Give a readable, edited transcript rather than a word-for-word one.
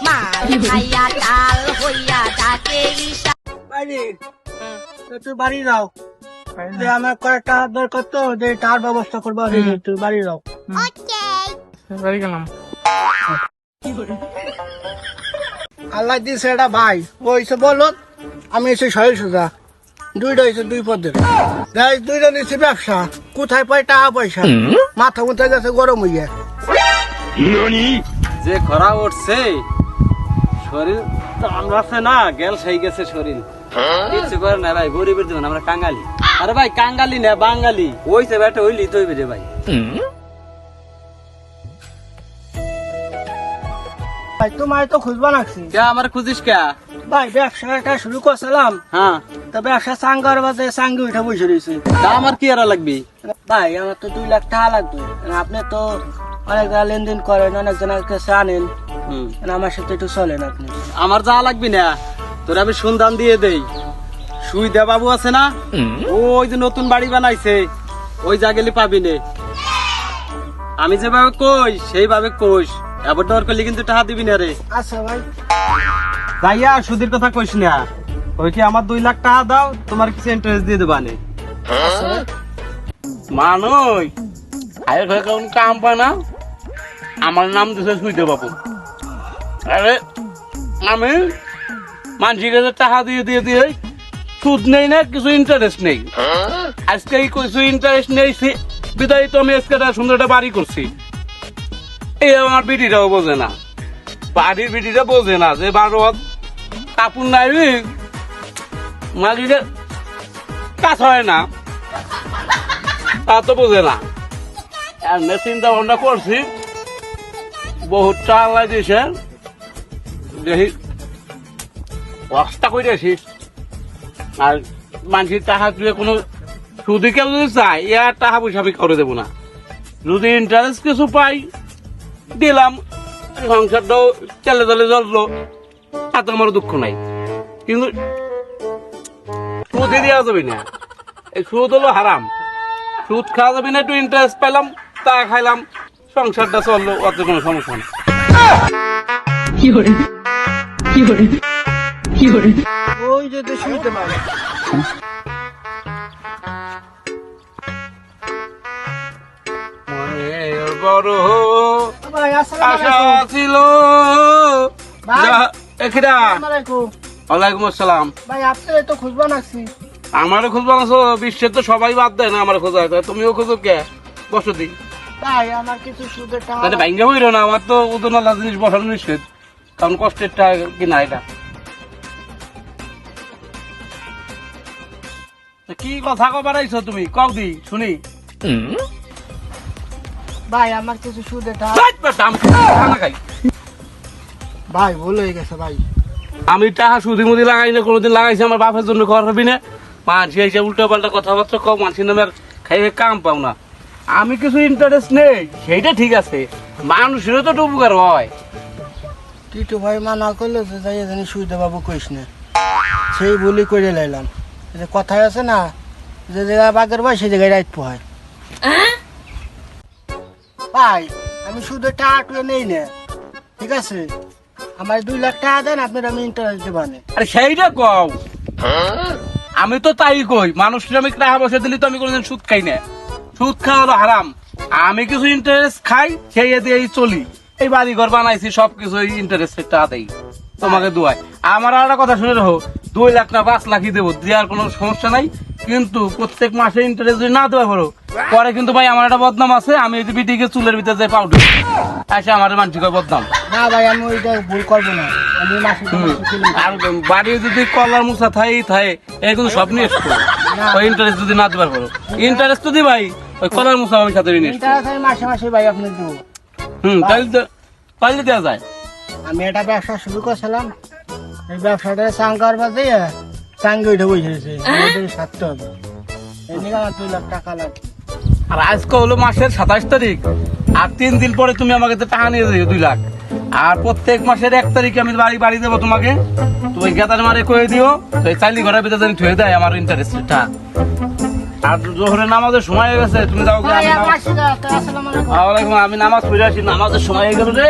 মাল খাইয়া টাল হইয়া ডাকে ঈশা। বাইরে তুই বাড়ি যাও, যে আমার কয়েকটা দরকার তো, যে তার ব্যবস্থা করবো, তুই বাড়ি যাও। বাড়ি গেলাম। আল্লাহ দিছে এটা ভাই, ওইসে বললো আমি এসে সহিল সোজা দুইটা হয়েছে দুই পদের, দুইটা নিচ্ছে ব্যবসা, কোথায় পাই টাকা পয়সা, মাথা মুথা গেছে গরম হইয়া। যে খরা উঠছে শরীর টান আছে না, গেল সেই গেছে শরীর, কিছু করে না ভাই, গরিবের জীবন আমরা কাঙ্গালি। আরে ভাই কাঙ্গালি না বাঙালি, ওইছে বেটা হইলি তো রে ভাই। ভাই তোমার তো খুঁজবা লাগছি কে আমার খুঁজিস কে? ভাই, ব্যবসাটা শুরু করছিলাম, হ্যাঁ তা ব্যবসা চাঙ্গার বাজে চাঙ্গি উঠে বসে রয়েছে। তা আমার কি আর লাগবি? ভাই আমার তো 2 লাখ টাকা লাগবে, আপনি তো অনেক লেনদেন করেন, অনেক জনের কাছে আনেন, আমার সাথে একটু চলেন আপনি। আমার যা লাগবি না, তোর আমি সন্ধান দিয়ে দেই। সুইদা বাবু আছে না, ওই যে নতুন বাড়ি বানাইছে, ওই জায়গালি পাবি নে। আমি যেভাবে কই সেইভাবে কইস, এবার দর করলে কিন্তু টাকা দিবি না রে। আচ্ছা ভাই। ভাইয়া সুদের কথা কইস না, ওই কি আমার 2 লাখ টাকা দাও, তোমার কিছু ইন্টারেস্ট দিয়ে দেবা নে। মানুষ আরে ঘরে কোন কাম পায় না, আমার নাম দিছে সুইদে বাবু। আরে আমি মানুষের কাছে টাকা দিয়ে দিয়ে দিয়ে সুদ নেই না, কিছু ইন্টারেস্ট নেই। আজকে কিছু ইন্টারেস্ট নেই বিদায় তো আমি আজকে একটা সুন্দর একটা বাড়ি করছি। এই আমার বিটিটাও বোঝে না, বাড়ির বিটিটা বোঝে না যে 12 কাপড় নাই মালিকের কাজ হয় না, তা তো বোঝে না। এমনি চিন্তা ভাবনা করছি, বহুত টাকা লাগিয়েছে, দেখি কষ্ট করেছি। আর মানুষের টাকা তুলে কোনো সুদি কেউ যদি চায়, ইয়ার টাকা পয়সা আমি করে দেবো না। যদি ইন্টারেস্ট কিছু পাই দিলাম, সংসারটাও চলে চলে চললো, তাতে আমার দুঃখ নাই। কিন্তু সুদে দেওয়া যাবে না, এই সুদ হলো হারাম, সুদ খাওয়া যাবে না। একটু ইন্টারেস্ট পেলাম, তা খাইলাম, সংসারটা চললো, অত কোনো সমস্যা নেই। ওই যদি শুনতে পারে মনের বড় ভাই। আশা ছিল। এখিরা ওয়ালাইকুম আসসালাম। ভাই আপনার তো খুঁজবা লাগছি। আমারও খোঁজ বানাচ্ছো, বিশ্বের তো সবাই বাদ দেয় না আমার খোঁজা, তুমিও খোঁজো কে? বসো দিন ভাই আমার কিছু সুদের টাকা। তাহলে ভাঙ্গা হইল না, আমার তো ওজন আল্লাহ জিনিস বসানো নিষেধ, কারণ কষ্টের টাকা কিনা এটা। কি কথা কবার আইছো তুমি, কও দি শুনি। ভাই আমার কিছু সুদের টাকা। ভাই ভুল হয়ে গেছে ভাই। আমি টাকা সুদি মুদি লাগাই না, কোনোদিন লাগাইছি আমার বাপের জন্য করবি না। মানুষ এসে উল্টো পাল্টা কথাবার্তা কও, মানুষের নামে আর খাইয়ে কাম পাও না। আমি কিছু ইন্টারেস্ট নেই, সেইটা ঠিক আছে, মানুষেরও তো একটু উপকার হয়। তুই তো ভাই মানা করলো যে যাই জানি সুবিধা বাবু কইস না, সেই বলি করে লাইলাম। যে কথায় আছে না, যে জায়গায় বাঘের ভাই সেই জায়গায় রাইত পোহায়। ভাই আমি সুদের টাকা টুয়ে নেই না, ঠিক আছে? আমার 2 লাখ টাকা দেন, আপনার আমি ইন্টারেস্ট দেবানে। আরে সেইটা কও, আমি তো তাই কই, মানুষের আমি টাকা পয়সা দিলি তো আমি কোনোদিন সুদ খাই না, সুদ খাওয়া হলো হারাম। আমি কিছু ইন্টারেস্ট খাই, সেই দিয়েই চলি। এই বাড়ি ঘর বানাইছি, সবকিছু ইন্টারেস্টের টাকা দেই তোমাকে দুয়াই। আমার আর একটা কথা শুনে রাখো, 2 লাখ না 5 লাখই দেবো, দেওয়ার কোনো সমস্যা নাই, কিন্তু প্রত্যেক মাসে ইন্টারেস্ট যদি না দেওয়া পারো পরে কিন্তু ভাই আমার একটা বদনাম আছে। আমি এই যে বিটিকে চুলের ভিতরে যে পাউডার আসে, আমার মানসিক বদনাম। না ভাই আমি ওইটা ভুল করবো না, আমি আর বাড়ি যদি কলার মুসা থাই থাকে, এই কিন্তু সব নিয়ে এসছো, ওই ইন্টারেস্ট যদি না দেবার পারো, ইন্টারেস্ট তো দি ভাই, ওই কলার মুসা আমি সাথে নিয়ে এসছো। আমি মাসে মাসে ভাই আপনার দেবো। তাইলে দেওয়া যায়। আমি একটা ব্যবসা শুরু করছিলাম, এই ব্যবসাটা চাঙ্গার বাজে চাঙ্গি উঠে বসেছে, সারতে হবে। এদিকে আমার 2 লাখ টাকা লাগবে। আর আজকে হলো মাসের 27 তারিখ, আর 3 দিন পরে তুমি আমাকে টাকা নিয়ে দিও 2 লাখ। আর প্রত্যেক মাসের 1 তারিখে আমি বাড়ি দেবো তোমাকে, তুমি গেদার মারে কয়ে দিও, চাইলি ঘরের ভিতরে জানি থুয়ে দেয় আমার ইন্টারেস্টটা। আর জোহরের নামাজের সময় হয়ে গেছে, তুমি যাও। আসসালামু আলাইকুম। আমি নামাজ পড়ে আসি, নামাজের সময় হয়ে গেল রে।